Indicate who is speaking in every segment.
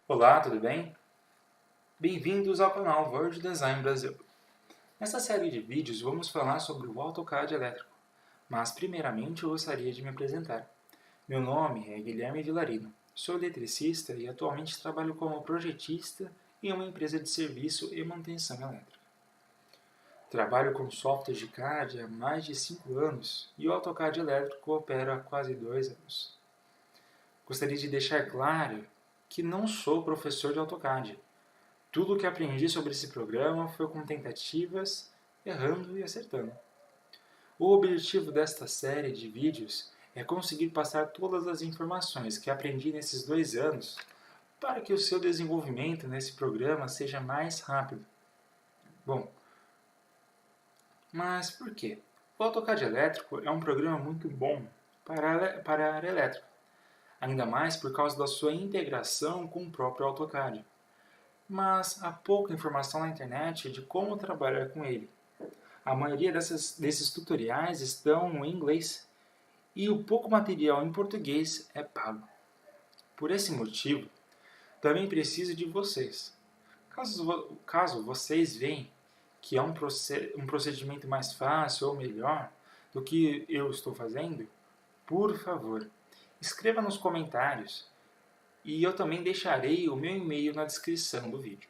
Speaker 1: Olá, tudo bem? Bem-vindos ao canal World Design Brasil. Nessa série de vídeos vamos falar sobre o AutoCAD elétrico, mas primeiramente eu gostaria de me apresentar. Meu nome é Guilherme Vilarino, sou eletricista e atualmente trabalho como projetista em uma empresa de serviço e manutenção elétrica. Trabalho com softwares de CAD há mais de 5 anos e o AutoCAD elétrico opero há quase 2 anos. Gostaria de deixar claro que não sou professor de AutoCAD. Tudo o que aprendi sobre esse programa foi com tentativas, errando e acertando. O objetivo desta série de vídeos é conseguir passar todas as informações que aprendi nesses 2 anos para que o seu desenvolvimento nesse programa seja mais rápido. Bom, mas por quê? O AutoCAD elétrico é um programa muito bom para a área elétrica, ainda mais por causa da sua integração com o próprio AutoCAD. Mas há pouca informação na internet de como trabalhar com ele. A maioria desses tutoriais estão em inglês e o pouco material em português é pago. Por esse motivo, também preciso de vocês. Caso vocês veem que é um procedimento mais fácil ou melhor do que eu estou fazendo, por favor, escreva nos comentários e eu também deixarei o meu e-mail na descrição do vídeo.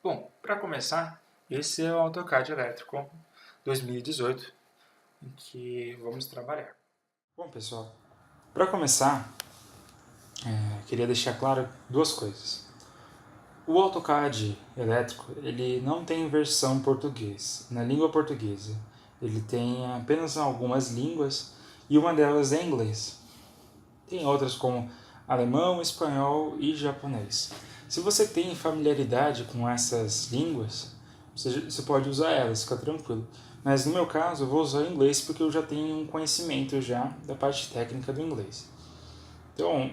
Speaker 1: Bom, para começar, esse é o AutoCAD Elétrico 2018, em que vamos trabalhar. Bom, pessoal, para começar, queria deixar claro duas coisas. O AutoCAD Elétrico, ele não tem versão português, na língua portuguesa. Ele tem apenas algumas línguas e uma delas é inglês. Tem outras como alemão, espanhol e japonês. Se você tem familiaridade com essas línguas, você pode usar elas, fica tranquilo. Mas no meu caso, eu vou usar o inglês porque eu já tenho um conhecimento já da parte técnica do inglês. Então,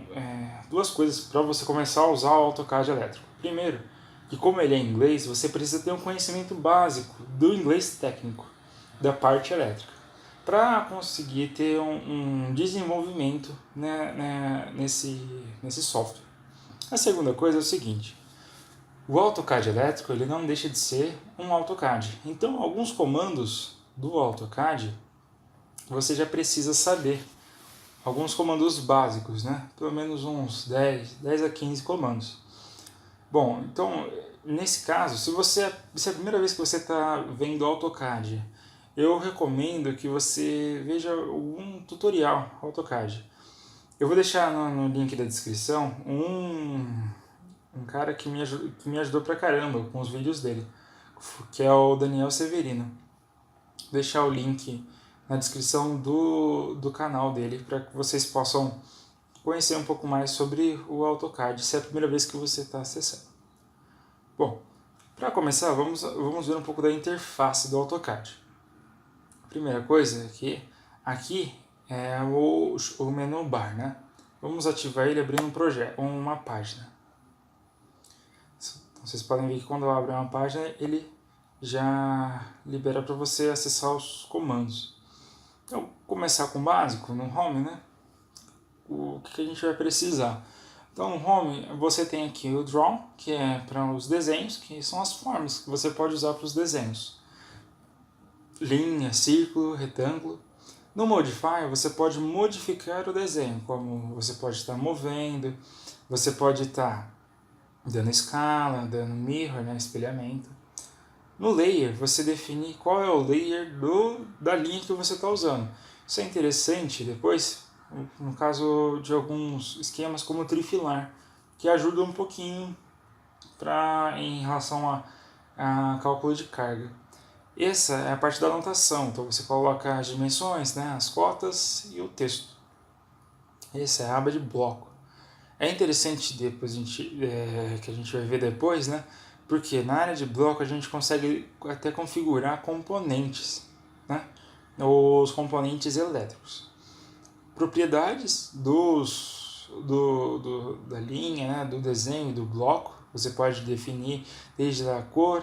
Speaker 1: duas coisas para você começar a usar o AutoCAD elétrico. Primeiro, que como ele é em inglês, você precisa ter um conhecimento básico do inglês técnico, da parte elétrica, para conseguir ter um desenvolvimento, nesse software. A segunda coisa é o seguinte: o AutoCAD elétrico ele não deixa de ser um AutoCAD. Então, alguns comandos do AutoCAD você já precisa saber. Alguns comandos básicos, pelo menos uns 10 a 15 comandos. Bom, então, nesse caso, se é a primeira vez que você está vendo AutoCAD, eu recomendo que você veja um tutorial AutoCAD. Eu vou deixar no link da descrição um cara que me ajudou pra caramba com os vídeos dele, que é o Daniel Severino. Vou deixar o link na descrição do canal dele para que vocês possam conhecer um pouco mais sobre o AutoCAD, se é a primeira vez que você está acessando. Bom, para começar, vamos ver um pouco da interface do AutoCAD. A primeira coisa é que aqui é o menu bar, Vamos ativar ele abrindo uma página. Então, vocês podem ver que quando eu abro uma página, ele já libera para você acessar os comandos. Então, começar com o básico, no Home, O que a gente vai precisar? Então, no Home, você tem aqui o Draw, que é para os desenhos, que são as formas que você pode usar para os desenhos. Linha, círculo, retângulo. No Modify, você pode modificar o desenho, como você pode estar movendo, você pode estar dando escala, dando mirror, espelhamento. No Layer, você define qual é o layer da linha que você está usando. Isso é interessante depois, no caso de alguns esquemas como o trifilar, que ajuda um pouquinho em relação a cálculo de carga. Essa é a parte da anotação, então você coloca as dimensões, as cotas e o texto. Essa é a aba de bloco. É interessante depois que a gente vai ver depois, porque na área de bloco a gente consegue até configurar componentes, os componentes elétricos. Propriedades da linha, do desenho, do bloco. Você pode definir desde a cor,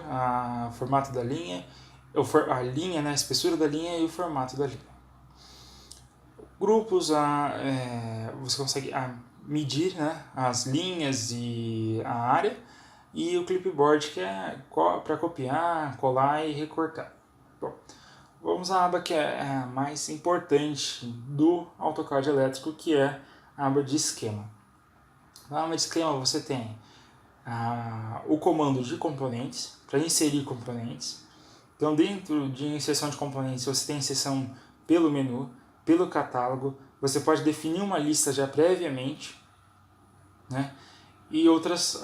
Speaker 1: o formato da linha, a linha, a espessura da linha e o formato da linha. Grupos, você consegue medir, né, as linhas e a área, e o clipboard, que é para copiar, colar e recortar. Bom, vamos à aba que é a mais importante do AutoCAD elétrico, que é a aba de esquema. Na aba de esquema você tem o comando de componentes, para inserir componentes. Então, dentro de inserção de componentes, você tem inserção pelo menu, pelo catálogo, você pode definir uma lista já previamente, né? E outros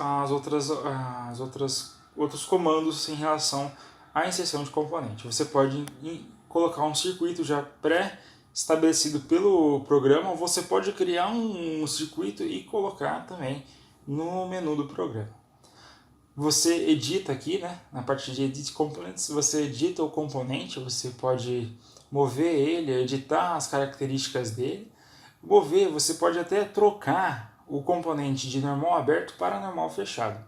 Speaker 1: comandos em relação à inserção de componente. Você pode colocar um circuito já pré-estabelecido pelo programa, ou você pode criar um circuito e colocar também no menu do programa. Você edita aqui, né, na parte de Edit Components, você edita o componente, você pode mover ele, editar as características dele. Mover, você pode até trocar o componente de normal aberto para normal fechado.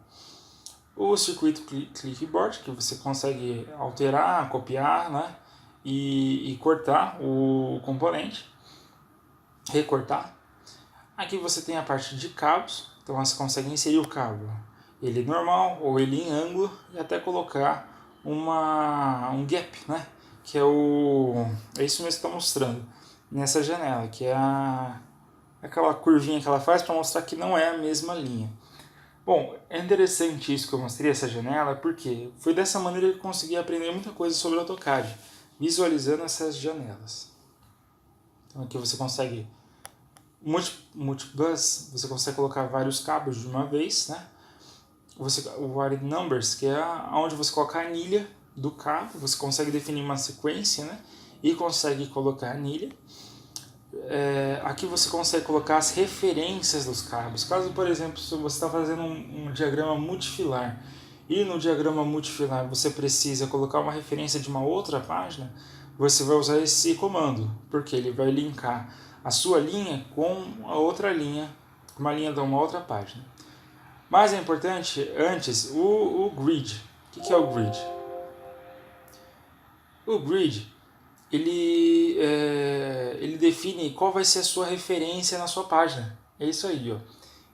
Speaker 1: O circuito clipboard, que você consegue alterar, copiar, né, e cortar o componente, recortar. Aqui você tem a parte de cabos, então você consegue inserir o cabo, ele normal ou ele em ângulo, e até colocar um gap, né, que é isso mesmo que está mostrando nessa janela, que é aquela curvinha que ela faz para mostrar que não é a mesma linha. Bom, é interessante isso que eu mostrei, essa janela, porque foi dessa maneira que eu consegui aprender muita coisa sobre AutoCAD, visualizando essas janelas. Então aqui você consegue múltiplas, você consegue colocar vários cabos de uma vez, né? O Added Numbers, que é onde você coloca a anilha do cabo, você consegue definir uma sequência, né? E consegue colocar a anilha. Aqui você consegue colocar as referências dos cabos. Caso, por exemplo, se você está fazendo um diagrama multifilar e no diagrama multifilar você precisa colocar uma referência de uma outra página, você vai usar esse comando, porque ele vai linkar a sua linha com a outra linha, uma linha de uma outra página. Mas é importante, antes, o grid. O que é o grid? O grid, ele define qual vai ser a sua referência na sua página. É isso aí, ó.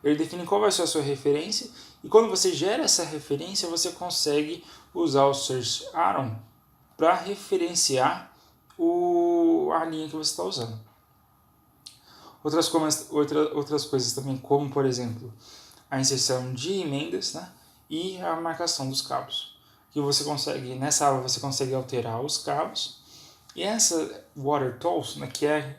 Speaker 1: Ele define qual vai ser a sua referência, e quando você gera essa referência, você consegue usar o Search Aron para referenciar a linha que você está usando. Outras coisas também, como por exemplo, a inserção de emendas, né, e a marcação dos cabos. Que você consegue, nessa aba você consegue alterar os cabos. E essa Water Tools, né, que é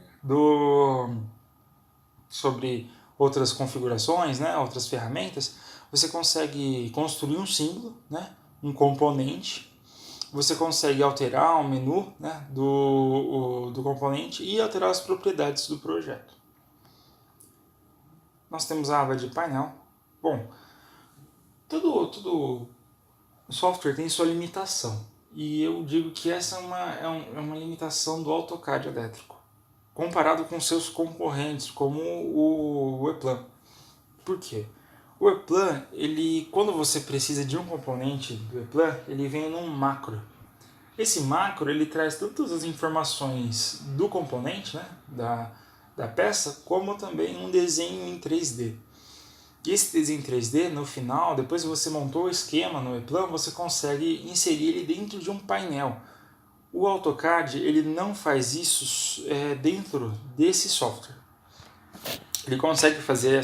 Speaker 1: sobre outras configurações, né, outras ferramentas, você consegue construir um símbolo, né, um componente. Você consegue alterar o menu, né, do componente e alterar as propriedades do projeto. Nós temos a aba de painel. Bom, todo software tem sua limitação. E eu digo que essa é uma limitação do AutoCAD elétrico, comparado com seus concorrentes, como o Weplan. Por quê? O Weplan, quando você precisa de um componente do Weplan, ele vem num macro. Esse macro ele traz tantas as informações do componente, né, da peça, como também um desenho em 3D. E esse desenho em 3D, no final, depois que você montou o esquema no Weplan, você consegue inserir ele dentro de um painel. O AutoCAD ele não faz isso dentro desse software. Ele consegue fazer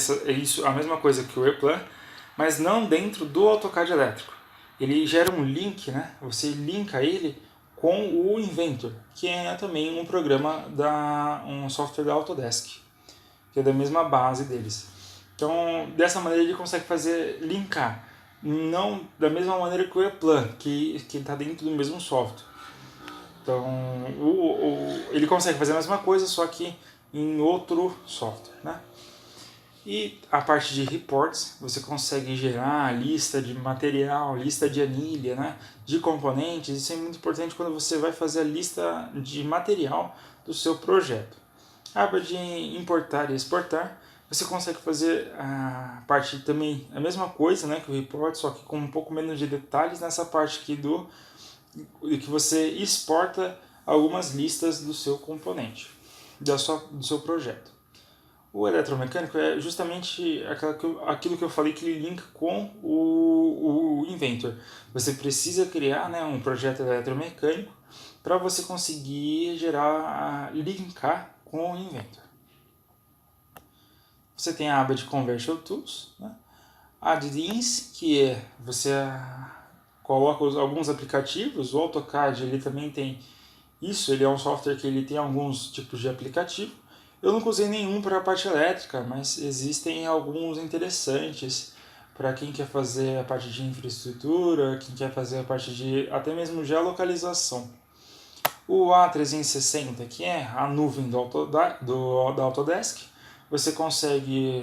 Speaker 1: a mesma coisa que o Weplan, mas não dentro do AutoCAD elétrico. Ele gera um link, né? Você linka ele com o Inventor, que é também um programa um software da Autodesk, que é da mesma base deles. Então, dessa maneira ele consegue linkar, não da mesma maneira que o Weplan, que está dentro do mesmo software. Então, ele consegue fazer a mesma coisa, só que em outro software, né? E a parte de reports, você consegue gerar lista de material, lista de anilha, né, de componentes. Isso é muito importante quando você vai fazer a lista de material do seu projeto. A aba de importar e exportar, você consegue fazer a parte também, a mesma coisa, né, que o report, só que com um pouco menos de detalhes nessa parte aqui que você exporta algumas listas do seu componente, do seu projeto. O eletromecânico é justamente aquilo que eu falei que ele linka com o Inventor. Você precisa criar, né, um projeto eletromecânico para você conseguir linkar com o Inventor. Você tem a aba de Conversion Tools, né? Add-ins, que é você coloca alguns aplicativos. O AutoCAD ele também tem isso, ele é um software que ele tem alguns tipos de aplicativo. Eu nunca usei nenhum para a parte elétrica, mas existem alguns interessantes para quem quer fazer a parte de infraestrutura, quem quer fazer a parte de até mesmo geolocalização. O A360, que é a nuvem da Autodesk, você consegue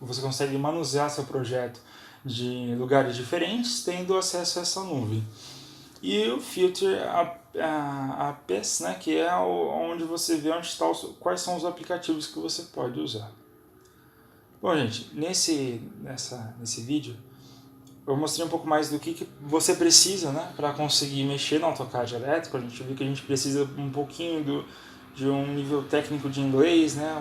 Speaker 1: você consegue manusear seu projeto de lugares diferentes, tendo acesso a essa nuvem. E o Filter APS, né, que é onde você vê quais são os aplicativos que você pode usar. Bom, gente, nesse vídeo eu mostrei um pouco mais do que você precisa, né, para conseguir mexer no AutoCAD elétrico. A gente viu que a gente precisa um pouquinho de um nível técnico de inglês, né,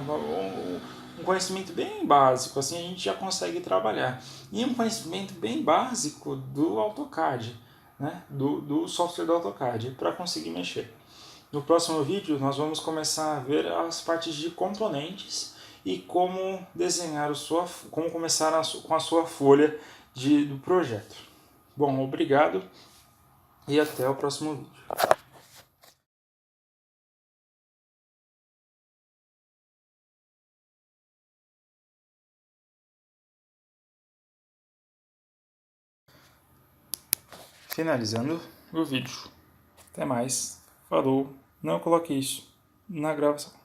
Speaker 1: um conhecimento bem básico, assim a gente já consegue trabalhar. E um conhecimento bem básico do AutoCAD, né, do software do AutoCAD, para conseguir mexer. No próximo vídeo nós vamos começar a ver as partes de componentes e como desenhar como começar com a sua folha do projeto. Bom, obrigado e até o próximo vídeo. Finalizando o vídeo. Até mais. Falou. Não coloque isso na gravação.